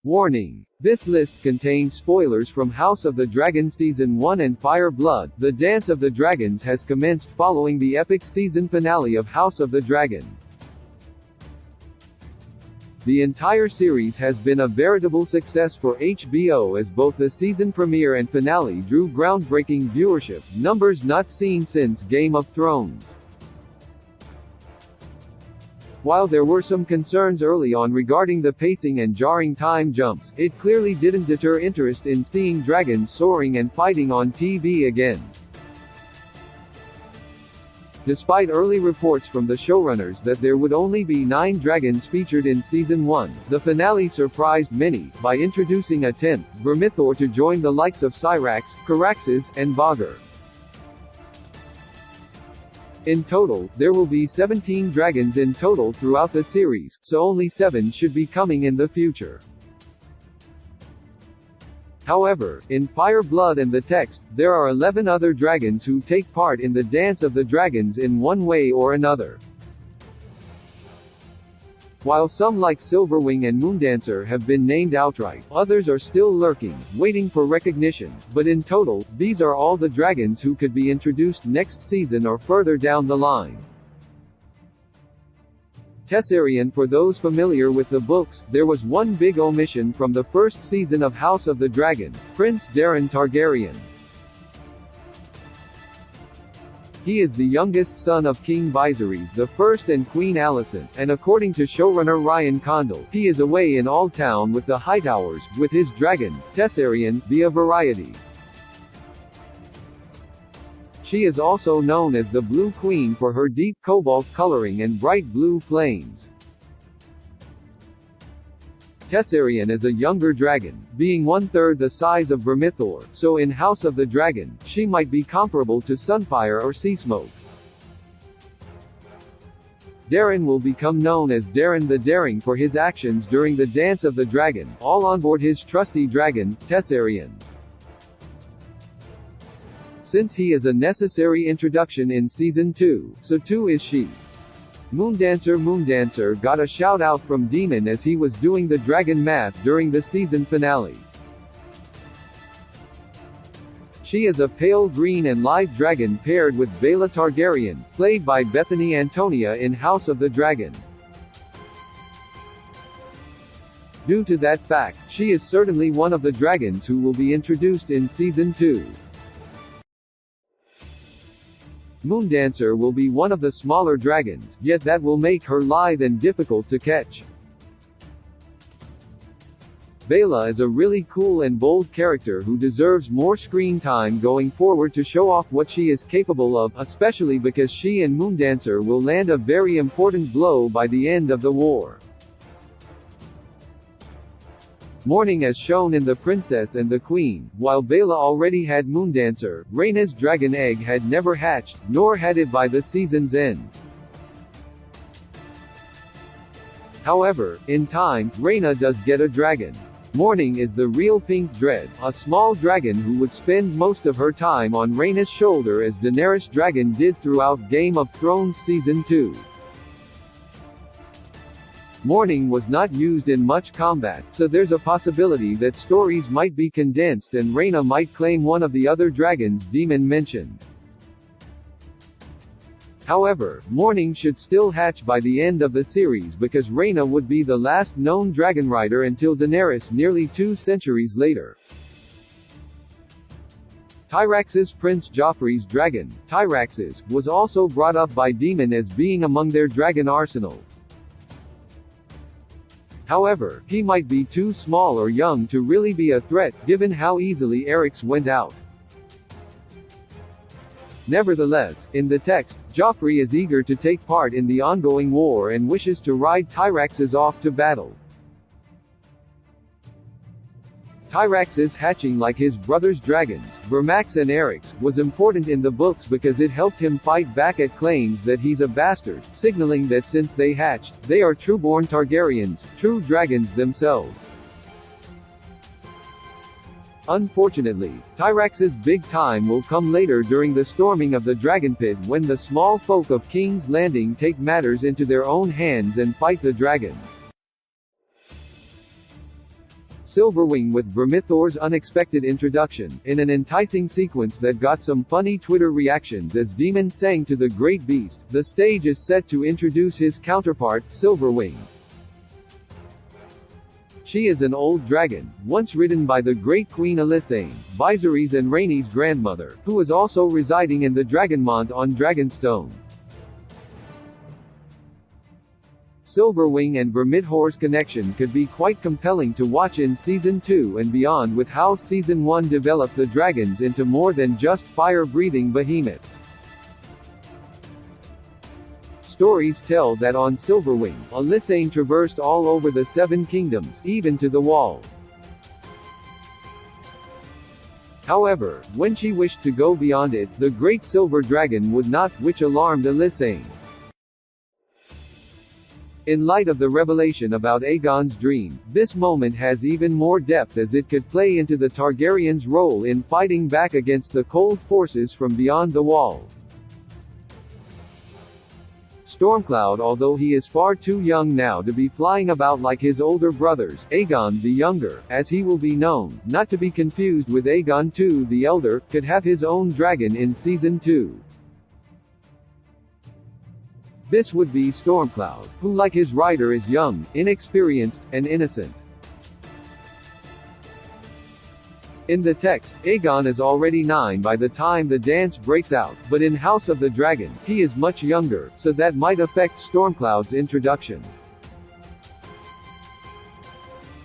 Warning: this list contains spoilers from House of the Dragon Season 1 and Fire Blood. The Dance of the Dragons has commenced following the epic season finale of House of the Dragon. The entire series has been a veritable success for HBO as both the season premiere and finale drew groundbreaking viewership, numbers not seen since Game of Thrones. While there were some concerns early on regarding the pacing and jarring time jumps, it clearly didn't deter interest in seeing dragons soaring and fighting on TV again. Despite early reports from the showrunners that there would only be 9 dragons featured in Season 1, the finale surprised many, by introducing a 10th, Vermithor, to join the likes of Syrax, Caraxes, and Vhagar. In total, there will be 17 dragons in total throughout the series, so only 7 should be coming in the future. However, in Fire Blood and the text, there are 11 other dragons who take part in the Dance of the Dragons in one way or another. While some like Silverwing and Moondancer have been named outright, others are still lurking, waiting for recognition, but in total, these are all the dragons who could be introduced next season or further down the line. Tessarion: for those familiar with the books, there was one big omission from the first season of House of the Dragon: Prince Daeron Targaryen. He is the youngest son of King Viserys I and Queen Alicent, and according to showrunner Ryan Condal, he is away in Alltown with the Hightowers, with his dragon, Tessarion, via Variety. She is also known as the Blue Queen for her deep cobalt coloring and bright blue flames. Tessarion is a younger dragon, being 1/3 the size of Vermithor, so in House of the Dragon, she might be comparable to Sunfire or Seasmoke. Daeron will become known as Daeron the Daring for his actions during the Dance of the Dragon, all on board his trusty dragon, Tessarion. Since he is a necessary introduction in Season 2, so too is she. Moondancer got a shout-out from Demon as he was doing the dragon math during the season finale. She is a pale green and live dragon paired with Baela Targaryen, played by Bethany Antonia in House of the Dragon. Due to that fact, she is certainly one of the dragons who will be introduced in Season 2. Moondancer will be one of the smaller dragons, yet that will make her lithe and difficult to catch. Baela is a really cool and bold character who deserves more screen time going forward to show off what she is capable of, especially because she and Moondancer will land a very important blow by the end of the war. Morning as shown in The Princess and the Queen, while Baela already had Moondancer, Rhaenyra's dragon egg had never hatched, nor had it by the season's end. However, in time, Rhaenyra does get a dragon. Morning is the real Pink Dread, a small dragon who would spend most of her time on Rhaenyra's shoulder as Daenerys Dragon did throughout Game of Thrones Season 2. Morning was not used in much combat, so there's a possibility that stories might be condensed and Rhaenyra might claim one of the other dragons Demon mentioned. However, Morning should still hatch by the end of the series because Rhaenyra would be the last known dragon rider until Daenerys nearly 2 centuries later. Tyrax's Prince Joffrey's dragon, Tyraxes, was also brought up by Demon as being among their dragon arsenal. However, he might be too small or young to really be a threat, given how easily Eryx went out. Nevertheless, in the text, Joffrey is eager to take part in the ongoing war and wishes to ride Tyraxes off to battle. Tyraxes hatching like his brother's dragons, Vermax and Eryx, was important in the books because it helped him fight back at claims that he's a bastard, signaling that since they hatched, they are trueborn Targaryens, true dragons themselves. Unfortunately, Tyrax's big time will come later during the storming of the Dragon Pit when the small folk of King's Landing take matters into their own hands and fight the dragons. Silverwing with Vermithor's unexpected introduction, in an enticing sequence that got some funny Twitter reactions as Demon sang to the great beast. The stage is set to introduce his counterpart, Silverwing. She is an old dragon, once ridden by the great Queen Alyssane, Viserys and Rhaenys' grandmother, who is also residing in the Dragonmont on Dragonstone. Silverwing and Vermithor's connection could be quite compelling to watch in Season 2 and beyond, with how Season 1 developed the dragons into more than just fire-breathing behemoths. Stories tell that on Silverwing, Alyssane traversed all over the Seven Kingdoms, even to the Wall. However, when she wished to go beyond it, the Great Silver Dragon would not, which alarmed Alyssane. In light of the revelation about Aegon's dream, this moment has even more depth as it could play into the Targaryens' role in fighting back against the cold forces from beyond the Wall. Stormcloud, although he is far too young now to be flying about like his older brothers, Aegon the Younger, as he will be known, not to be confused with Aegon II the Elder, could have his own dragon in Season 2. This would be Stormcloud, who like his rider is young, inexperienced, and innocent. In the text, Aegon is already 9 by the time the dance breaks out, but in House of the Dragon, he is much younger, so that might affect Stormcloud's introduction.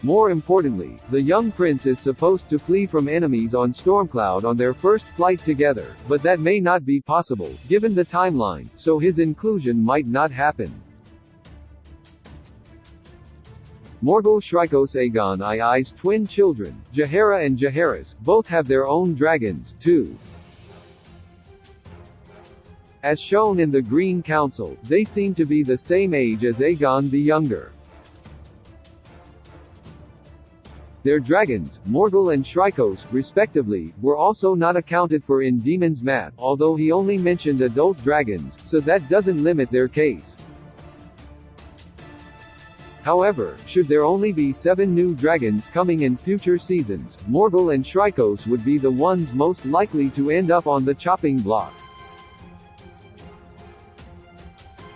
More importantly, the young prince is supposed to flee from enemies on Stormcloud on their first flight together, but that may not be possible, given the timeline, so his inclusion might not happen. Morgul, Shrykos, Aegon II's twin children, Jaehaera and Jaehaerys, both have their own dragons, too. As shown in the Green Council, they seem to be the same age as Aegon the Younger. Their dragons, Morgul and Shrykos, respectively, were also not accounted for in Demon's math, although he only mentioned adult dragons, so that doesn't limit their case. However, should there only be 7 new dragons coming in future seasons, Morgul and Shrykos would be the ones most likely to end up on the chopping block.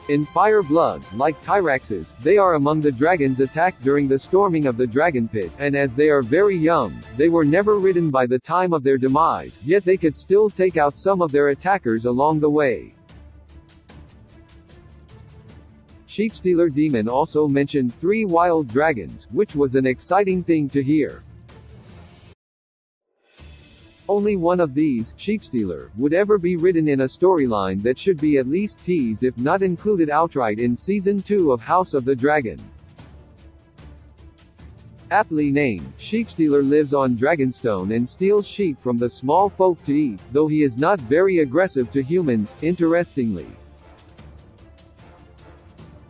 In Fire Blood, like Tyraxes, they are among the dragons attacked during the storming of the Dragon Pit, and as they are very young, they were never ridden by the time of their demise, yet they could still take out some of their attackers along the way. Sheepstealer Demon also mentioned 3 wild dragons, which was an exciting thing to hear. Only one of these, Sheepstealer, would ever be ridden in a storyline that should be at least teased if not included outright in Season 2 of House of the Dragon. Aptly named, Sheepstealer lives on Dragonstone and steals sheep from the small folk to eat, though he is not very aggressive to humans, interestingly.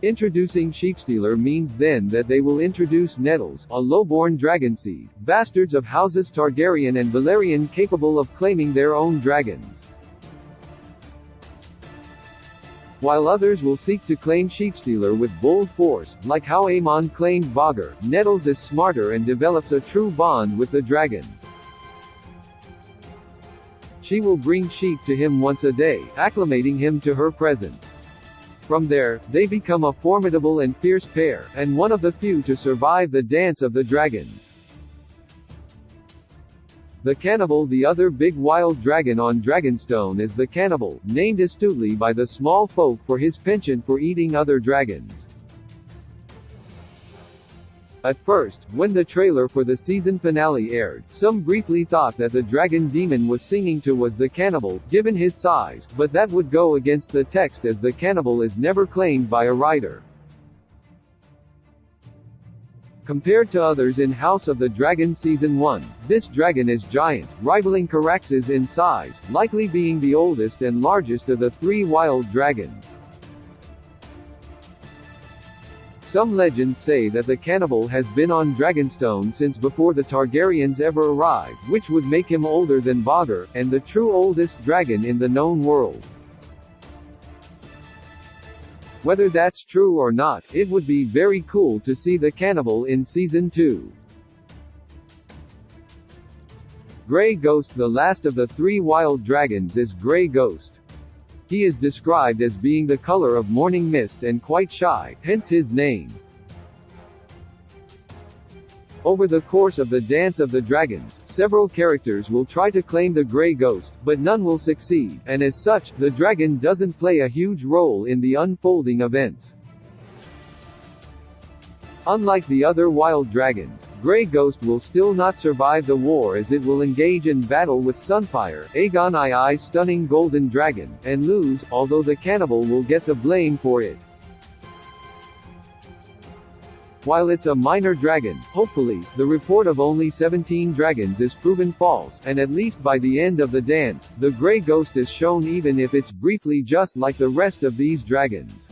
Introducing Sheepstealer means then that they will introduce Nettles, a low-born dragonseed, bastards of houses Targaryen and Valyrian capable of claiming their own dragons. While others will seek to claim Sheepstealer with bold force, like how Aemon claimed Vhagar, Nettles is smarter and develops a true bond with the dragon. She will bring sheep to him once a day, acclimating him to her presence. From there, they become a formidable and fierce pair, and one of the few to survive the Dance of the Dragons. The Cannibal, the other big wild dragon on Dragonstone, is the Cannibal, named astutely by the small folk for his penchant for eating other dragons. At first, when the trailer for the season finale aired, some briefly thought that the dragon Demon was singing to was the Cannibal, given his size, but that would go against the text as the Cannibal is never claimed by a writer. Compared to others in House of the Dragon Season 1, this dragon is giant, rivaling Caraxes in size, likely being the oldest and largest of the 3 wild dragons. Some legends say that the Cannibal has been on Dragonstone since before the Targaryens ever arrived, which would make him older than Vhagar, and the true oldest dragon in the known world. Whether that's true or not, it would be very cool to see the Cannibal in Season 2. Grey Ghost. The last of the 3 wild dragons is Grey Ghost. He is described as being the color of morning mist and quite shy, hence his name. Over the course of the Dance of the Dragons, several characters will try to claim the Grey Ghost, but none will succeed, and as such, the dragon doesn't play a huge role in the unfolding events. Unlike the other wild dragons, Grey Ghost will still not survive the war, as it will engage in battle with Sunfire, Aegon II's stunning golden dragon, and lose, although the cannibal will get the blame for it. While it's a minor dragon, hopefully, the report of only 17 dragons is proven false, and at least by the end of the dance, the Grey Ghost is shown, even if it's briefly, just like the rest of these dragons.